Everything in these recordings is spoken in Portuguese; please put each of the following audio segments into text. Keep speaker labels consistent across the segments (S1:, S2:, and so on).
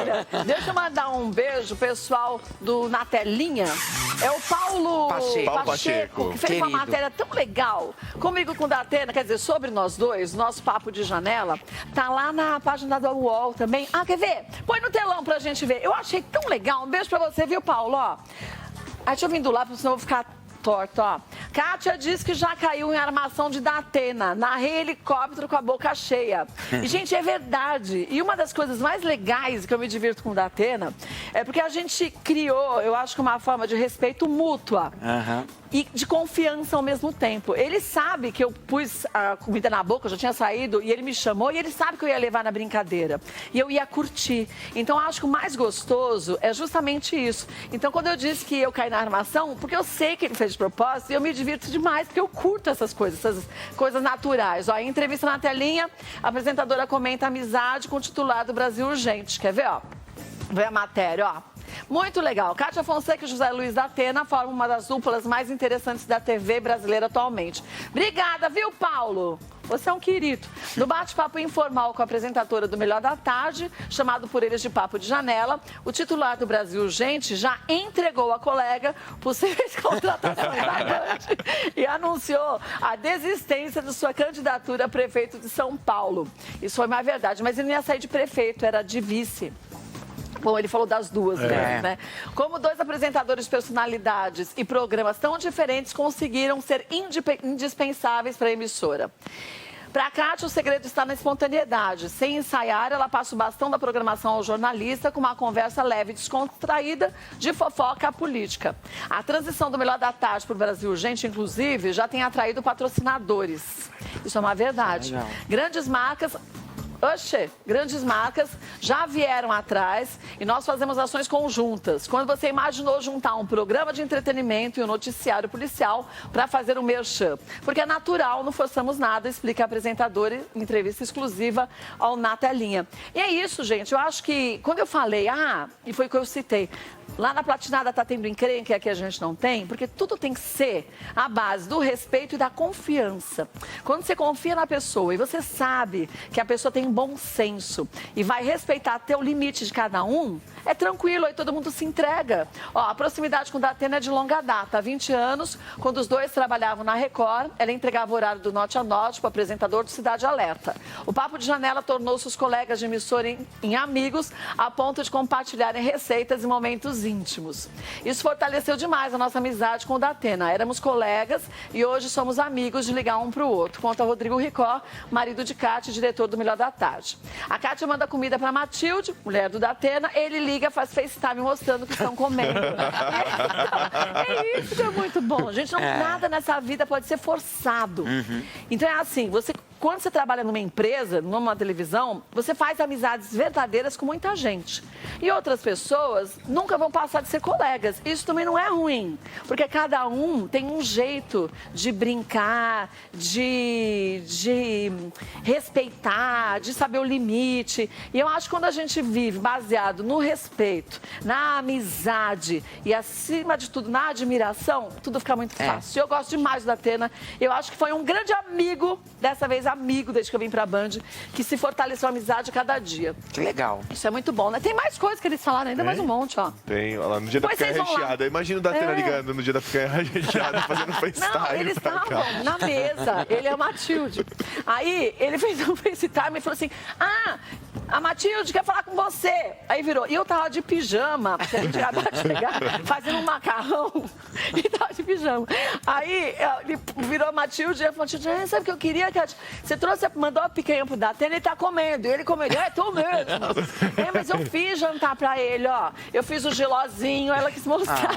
S1: Olha, deixa eu mandar um beijo, pessoal do Na Telinha. É o Paulo Pacheco, que fez uma matéria tão legal comigo com o Datena, quer dizer, sobre nós dois, nosso papo de janela. Tá lá na página da UOL também. Ah, quer ver? Põe no telão pra gente ver. Eu achei tão legal. Um beijo pra você, viu, Paulo? Ó. Deixa eu vir do lado, senão eu vou ficar torto, ó. Kátia diz que já caiu em armação de Datena, narrei helicóptero com a boca cheia. E, gente, é verdade. E uma das coisas mais legais que eu me divirto com o Datena é porque a gente criou, eu acho que uma forma de respeito mútua. E de confiança ao mesmo tempo. Ele sabe que eu pus a comida na boca, eu já tinha saído, e ele me chamou, e ele sabe que eu ia levar na brincadeira. E eu ia curtir. Então, eu acho que o mais gostoso é justamente isso. Então, quando eu disse que eu caí na armação, porque eu sei que ele fez de propósito, e eu me divirto demais, porque eu curto essas coisas naturais. Ó, em entrevista na telinha, a apresentadora comenta amizade com o titular do Brasil Urgente. Quer ver, ó? Vê a matéria, ó. Muito legal. Kátia Fonseca e José Luiz Datena formam uma das duplas mais interessantes da TV brasileira atualmente. Obrigada, viu, Paulo? Você é um querido. No bate-papo informal com a apresentadora do Melhor da Tarde, chamado por eles de Papo de Janela, o titular do Brasil Urgente já entregou à colega possíveis contratações da Band e anunciou a desistência de sua candidatura a prefeito de São Paulo. Isso foi uma verdade, mas ele não ia sair de prefeito, era de vice. Bom, ele falou das duas vezes, né? Como dois apresentadores de personalidades e programas tão diferentes conseguiram ser indispensáveis para a emissora. Para a Kátia, o segredo está na espontaneidade. Sem ensaiar, ela passa o bastão da programação ao jornalista com uma conversa leve e descontraída de fofoca à política. A transição do Melhor da Tarde para o Brasil Urgente, inclusive, já tem atraído patrocinadores. Isso é uma verdade. Grandes marcas já vieram atrás e nós fazemos ações conjuntas. Quando você imaginou juntar um programa de entretenimento e um noticiário policial para fazer um merchan? Porque é natural, não forçamos nada, explica a apresentadora em entrevista exclusiva ao Na Telinha. E é isso, gente. Eu acho que quando eu falei, e foi o que eu citei, lá na Platinada está tendo encrenca que a gente não tem, porque tudo tem que ser à base do respeito e da confiança. Quando você confia na pessoa e você sabe que a pessoa tem bom senso e vai respeitar até o limite de cada um, é tranquilo, aí todo mundo se entrega. Ó, a proximidade com o Datena é de longa data. Há 20 anos, quando os dois trabalhavam na Record, ela entregava o horário do Norte a Norte para o apresentador do Cidade Alerta. O Papo de Janela tornou-se os colegas de emissora em amigos, a ponto de compartilharem receitas e momentos íntimos. Isso fortaleceu demais a nossa amizade com o Datena. Éramos colegas e hoje somos amigos de ligar um para o outro. Conta Rodrigo Ricó, marido de Kátia e diretor do Melhor da Tarde. A Kátia manda comida para Matilde, mulher do Datena, ele liga, faz FaceTime mostrando que estão comendo. É isso que é muito bom. Gente, nada nessa vida pode ser forçado. Então é assim, quando você trabalha numa empresa, numa televisão, você faz amizades verdadeiras com muita gente. E outras pessoas nunca vão passar de ser colegas. Isso também não é ruim, porque cada um tem um jeito de brincar, de respeitar, de saber o limite. E eu acho que quando a gente vive baseado no respeito, na amizade e, acima de tudo, na admiração, tudo fica muito fácil. Eu gosto demais do Datena. Eu acho que foi um grande amigo, dessa vez amigo, desde que eu vim pra Band, que se fortaleceu a amizade cada dia.
S2: Que legal.
S1: Isso é muito bom, né? Tem mais coisas que eles falaram ainda, mais um monte, ó.
S3: Tem, olha lá, no dia da picanha recheada. Imagina o Datena ligando no dia da picanha recheada, fazendo FaceTime.
S1: Não, eles estavam na mesa. Ele é o Matilde. Aí, ele fez um FaceTime e falou assim, a Matilde quer falar com você. Aí virou. E eu tava de pijama, porque a gente acabou de chegar, fazendo um macarrão. E tava de pijama. Aí, ele virou a Matilde e falou, Matilde, sabe o que eu queria, Kátia? Você mandou a picanha pro Datena, ele tá comendo. E ele comeu, tô mesmo. Mas eu fiz jantar pra ele, ó. Eu fiz o gelozinho, ela quis mostrar.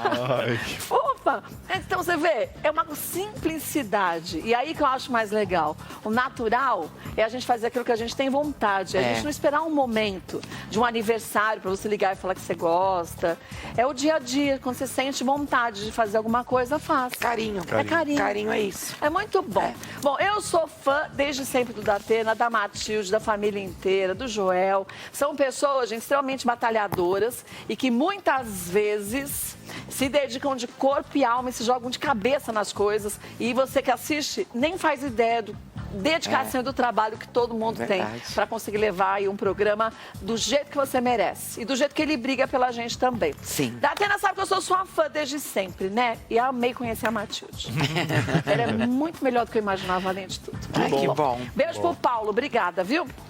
S1: Ufa! Então, você vê, é uma simplicidade. E aí que eu acho mais legal. O natural é a gente fazer aquilo que a gente tem vontade. A gente não esperar um momento de um aniversário pra você ligar e falar que você gosta. É o dia a dia, quando você sente vontade de fazer alguma coisa, faz.
S2: Carinho.
S1: É carinho.
S2: Carinho é isso.
S1: É muito bom. Bom, eu sou fã desde sempre do Datena, da Matilde, da família inteira, do Joel. São pessoas, gente, extremamente batalhadoras e que muitas vezes se dedicam de corpo e alma e se jogam de cabeça nas coisas. E você que assiste nem faz ideia dedicação e do trabalho que todo mundo tem para conseguir levar aí um programa do jeito que você merece. E do jeito que ele briga pela gente também.
S2: Sim.
S1: Datena sabe que eu sou sua fã desde sempre, né? E amei conhecer a Matilde. Ela é muito melhor do que eu imaginava, além de tudo.
S2: Ai, que bom.
S1: Beijo pro Paulo, obrigada, viu?